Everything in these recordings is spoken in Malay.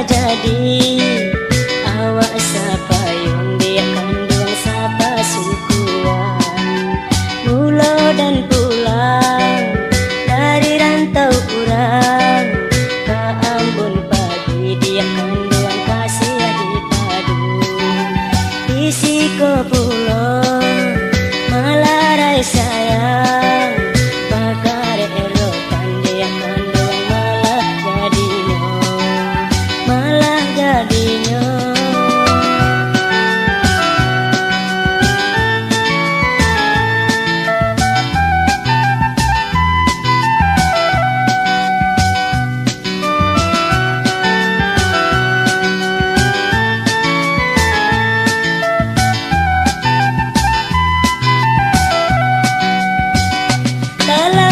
jadi awak sapayung dia kandung sapa sukuan mulo dan pulang dari rantau urang ke Ambon pagi dia kandung kasih di padu isiko pulau malarai sayang bakare erokan dia kandung malah jadinya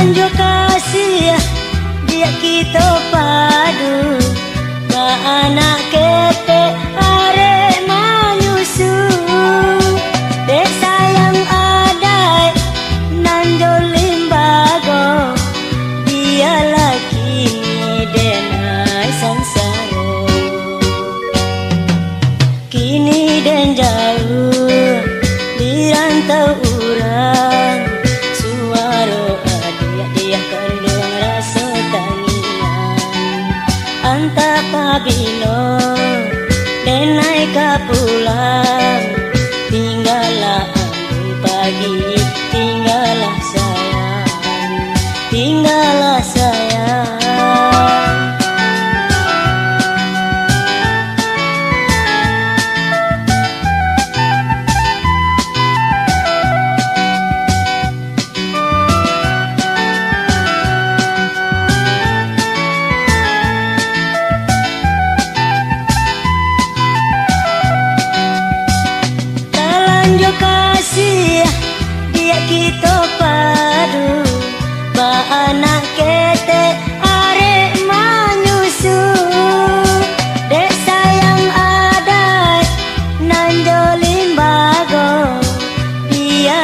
lanjut kasih dia kita padu ba anak kete arek manyusu dek sayang adai nanjol limbago dia lagi denai sansaro kini den jauh di rantau urang anta pabilo denai ka pulang tinggallah Ambon pagi tinggallah sayang kasih dia kita padu ba anak kete arek manyusu dek sayang adai nanjolin bago dia